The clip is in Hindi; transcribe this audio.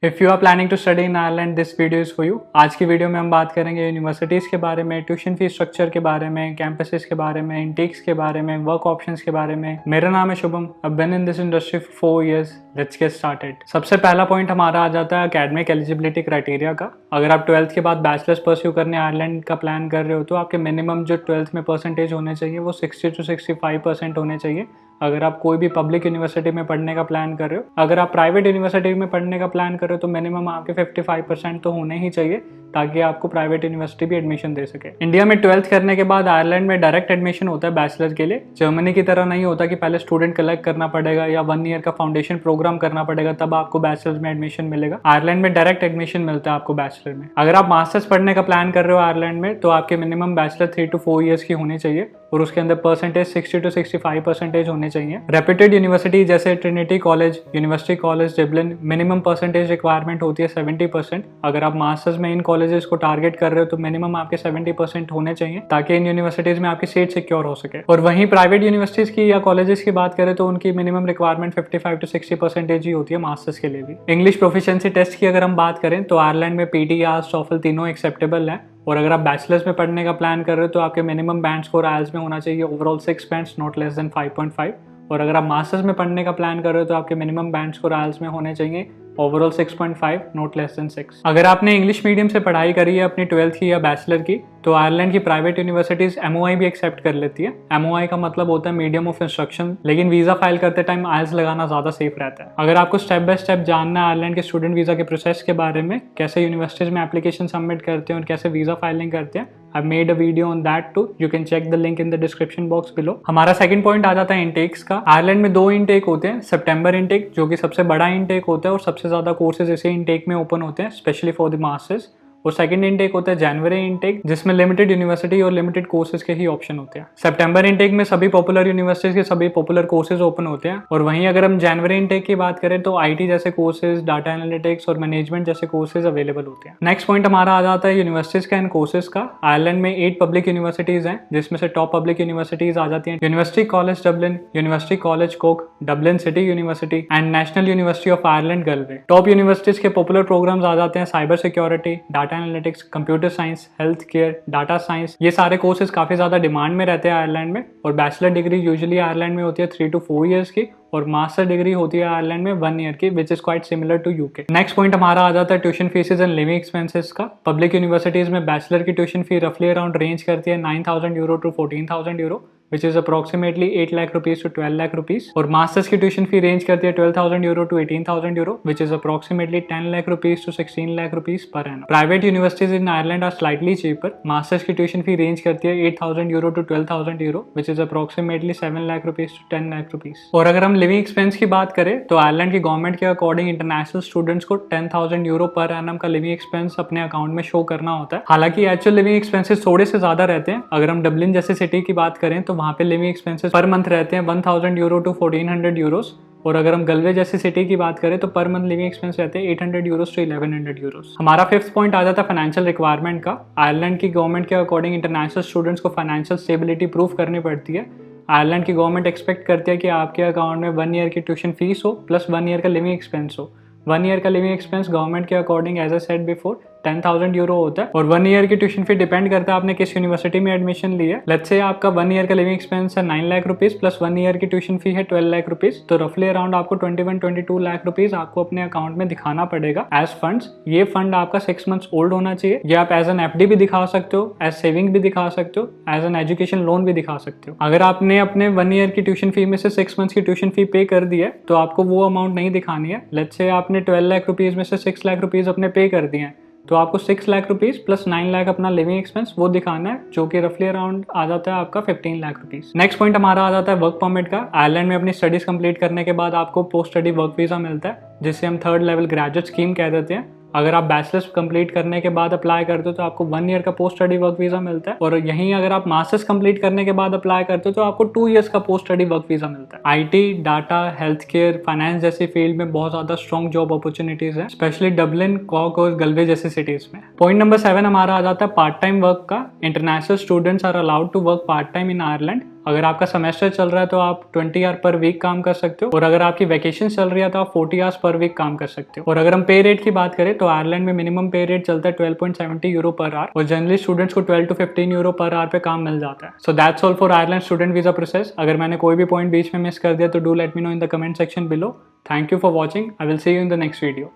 If you are planning to study in Ireland this video is for you. आज की वीडियो में हम बात करेंगे यूनिवर्सिटीज़ के बारे में, ट्यूशन फीस स्ट्रक्चर के बारे में, कैंपसेस के बारे में, इंटेक्स के बारे में, वर्क ऑप्शंस के बारे में। मेरा नाम है Shubham, I been in this industry for 4 years। Let's get started. सबसे पहला पॉइंट हमारा आ जाता है एकेडमिक एलिजिबिलिटी क्राइटेरिया का। अगर आप 12th के बाद बैचलर्स परस्यू करने आयरलैंड का प्लान कर रहे हो तो आपके मिनिमम जो 12th में परसेंटेज होने चाहिए वो 60 to 65% होने चाहिए। अगर आप कोई भी पब्लिक यूनिवर्सिटी में पढ़ने का प्लान कर रहे हो, अगर आप प्राइवेट यूनिवर्सिटी में पढ़ने का प्लान कर रहे हो तो मिनिमम आपके 55% तो होने ही चाहिए ताकि आपको प्राइवेट यूनिवर्सिटी भी एडमिशन दे सके। इंडिया में 12th करने के बाद आयरलैंड में डायरेक्ट एडमिशन होता है बैचलर के लिए। जर्मनी की तरह नहीं होता कि पहले स्टूडेंट कलेक्ट करना पड़ेगा या 1 year का फाउंडेशन प्रोग्राम करना पड़ेगा तब आपको बैचलर में एडमिशन मिलेगा। आयरलैंड में डायरेक्ट एडमिशन मिलता है आपको बैचलर में। अगर आप मास्टर्स पढ़ने का प्लान कर रहे हो आयरलैंड में तो आपके मिनिमम बैचलर 3 to 4 years की होनी चाहिए और उसके अंदर परसेंटेज 60 to 65% होने चाहिए। रेप्यूटेड यूनिवर्सिटी जैसे Trinity college, university College Dublin, minimum percentage requirement होती है 70%। अगर आप मास्टर्स में इन कॉलेजेस को टारगेट कर रहे हो तो मिनिमम आपके 70% होने चाहिए ताकि इन यूनिवर्सिटीज में आपकी सीट सिक्योर हो सके। और वहीं प्राइवेट यूनिवर्सिटीज की या कॉलेजेस की बात करें तो उनकी मिनिमम रिक्वायरमेंट 55 to 60% ही होती है मास्टर्स के लिए भी। इंग्लिश प्रोफिशिएंसी टेस्ट की अगर हम बात करें तो आयरलैंड में पीटी, आईएलटीएस, टॉफल तीनों एक्सेप्टेबल है। और अगर आप बैचलर्स में पढ़ने का प्लान कर रहे हो तो आपके मिनिमम बैंड स्कोर आईएलटीएस में होना चाहिए overall 6 bands, not less than 5.5। और अगर आप मास्टर्स में पढ़ने का प्लान कर रहे हो तो आपके मिनिमम बैंड स्कोर आईएलटीएस में होने चाहिए ओवरऑल 6.5, नॉट लेस देन 6। अगर आपने इंग्लिश मीडियम से पढ़ाई करी है अपनी 12th की या बैचलर की तो आयरलैंड की प्राइवेट यूनिवर्सिटीज एमओआई भी एक्सेप्ट कर लेती है। एमओआई का मतलब होता है मीडियम ऑफ इंस्ट्रक्शन, लेकिन वीजा फाइल करते टाइम आईएलटीएस लगाना ज्यादा सेफ रहता है। अगर आपको स्टेप बाय स्टेप जानना है आयरलैंड के स्टूडेंट वीजा के प्रोसेस के बारे में, कैसे यूनिवर्सिटीज में एप्लीकेशन सबमिट करते हैं और कैसे वीजा फाइलिंग करते हैं, I've made a video on that too. You can check the link in the description box below. हमारा सेकंड पॉइंट आ जाता है इंटेक्स का। आयरलैंड में 2 इंटेक होते हैं। सितंबर इंटेक जो कि सबसे बड़ा इंटेक होता है और सबसे ज्यादा कोर्सेज इसी इंटेक में ओपन होते हैं, स्पेशली फॉर द मास्टर्स। और सेकंड इंटेक होता है जनवरी इंटेक जिसमें लिमिटेड यूनिवर्सिटी और लिमिटेड कोर्सेज के ही ऑप्शन होते हैं। सितंबर इंटेक में सभी पॉपुलर यूनिवर्सिटीज के सभी पॉपुलर कोर्सेज ओपन होते हैं। और वहीं अगर हम जनवरी इंटेक की बात करें तो आईटी जैसे कोर्सेज, डाटा एनालिटिक्स और मैनेजमेंट जैसे कोर्सेज अवेलेबल होते हैं। नेक्स्ट पॉइंट हमारा आ जाता है यूनिवर्सिटीज का एंड कोर्सेज का। आयरलैंड में 8 पब्लिक यूनिवर्सिटीज हैं जिसमें से टॉप पब्लिक यूनिवर्सिटीज आ जाती हैं University College Dublin, University College कोक, Dublin City University and National University of Ireland Galway. Top universities के पॉपुलर प्रोग्राम्स आ जाते हैं cyber security, data analytics, computer science, health care, data science. ये सारे कोर्सेज काफी ज्यादा डिमांड में रहते हैं आयरलैंड में। और बैचलर डिग्री यूजुअली आयरलैंड में होती है 3 to 4 years की और मास्टर डिग्री होती है आयरलैंड में 1 year की, which is quite similar to UK. Next point हमारा आ जाता है tuition fees and living expenses का। पब्लिक यूनिवर्सिटीज में बैचलर की ट्यूशन फी रफली अराउंड रेंज करती है 9,000 euro to 14,000 euro, which is approximately 8 lakh rupees to 12 lakh rupees। और मास्टर्स की ट्यूशन फी रेंज करती है 12,000 euro to 18,000 euro, which is approximately 10 lakh rupees to 16 lakh rupees per annum। Private universities in Ireland are slightly cheaper. Masters की ट्यूशन फी रेंज करती है 8,000 euro to 12,000 euro, which is approximately 7 lakh rupees to 10 lakh rupees। और अगर हम लिविंग एक्सपेंस की बात करें तो आयरलैंड की गवर्नमेंट के अकॉर्डिंग इंटरनेशनल स्टूडेंट्स को 10,000 euro पर एनम का लिविंग एक्सपेंस अपने अकाउंट में शो करना होता है। हालांकि एक्चुअल लिविंग एक्सपेंसेस थोड़े से ज्यादा रहते हैं। अगर हम डबलिन जैसे सिटी की बात करें तो वहां पे लिविंग एक्सपेंसेस पर मंथ रहते हैं 1,000 euro to 1,400 euros। और अगर हम गलवे जैसी सिटी की बात करें तो पर मंथ लिविंग एक्सपेंस रहते हैं 800 euros to 1,100 euros। हमारा फिफ्थ पॉइंट आ जाता है फाइनेंशियल रिक्वायरमेंट का। आयरलैंड की गवर्नमेंट के अकॉर्डिंग इंटरनेशनल स्टूडेंट्स को फाइनेंशियल स्टेबिलिटी प्रूव करनी पड़ती है। आयरलैंड की गवर्नमेंट एक्सपेक्ट करती है कि आपके अकाउंट में 1 year की ट्यूशन फीस हो प्लस 1 year का लिविंग एक्सपेंस हो। 1 year का लिविंग एक्सपेंस गवर्नमेंट के according as I said before 10,000 euro होता है और 1 year की ट्यूशन फी डिपेंड करता है आपने किस यूनिवर्सिटी में एडमिशन ली है। लेट्स से आपका 1 year का लिविंग एक्सपेंस है 9 लाख रुपीज प्लस 1 year की ट्यूशन फी है 12 लाख रुपीज, तो रफली अराउंड आपको 21-22 लाख रुपीज आपको अपने अकाउंट में दिखाना पड़ेगा एज फंड्स। ये फंड आपका 6 months ओल्ड होना चाहिए। ये आप एज एन एफडी भी दिखा सकते हो, एज सेविंग भी दिखा सकते हो, एज एन एजुकेशन लोन भी दिखा सकते हो। अगर आपने अपने 1 year की ट्यूशन फी में से 6 months की ट्यूशन फी पे कर दी है तो आपको वो अमाउंट नहीं दिखानी है। लेट्स से आपने 12 लाख रुपीज में से 6 लाख रुपीज अपने पे कर दिए हैं तो आपको 6 लाख रुपीज प्लस 9 लाख अपना लिविंग एक्सपेंस वो दिखाना है जो कि रफली अराउंड आ जाता है आपका 15 लाख रुपीज। नेक्स्ट पॉइंट हमारा आ जाता है वर्क परमिट का। आयरलैंड में अपनी स्टडीज कंप्लीट करने के बाद आपको पोस्ट स्टडी वर्क वीजा मिलता है जिसे हम 3rd लेवल ग्रेजुएट स्कीम कह देते हैं। अगर आप बैचलर्स कंप्लीट करने के बाद अप्लाई करते हो तो आपको 1 year का पोस्ट स्टडी वर्क वीजा मिलता है और यहीं अगर आप मास्टर्स कंप्लीट करने के बाद अप्लाई करते हो तो आपको 2 years का पोस्ट स्टडी वर्क वीजा मिलता है। IT, data, health care, finance जैसी फील्ड में बहुत ज्यादा स्ट्रॉन्ग जॉब अपॉर्चुनिटीज है, स्पेशली डबलिन, कॉक और गलवे जैसी सिटीज में। पॉइंट नंबर 7 हमारा आ जाता है पार्ट टाइम वर्क का। International students are allowed to work part time in Ireland अगर आपका सेमेस्टर चल रहा है तो आप 20 आवर पर वीक काम कर सकते हो, और अगर आपकी वैकेशन चल रही है तो आप 40 आवर्स पर वीक काम कर सकते हो। और अगर हम पे रेट की बात करें तो आयरलैंड में मिनिमम पे रेट चलता है 12.70 यूरो पर आवर, और जनरली स्टूडेंट्स को 12 to 15 यूरो पर आवर पे काम मिल जाता है। So that's all for Ireland student visa process. अगर मैंने कोई भी पॉइंट बीच में मिस कर दिया तो do let me know in the comment section below. Thank you for watching. I will see you in the next video.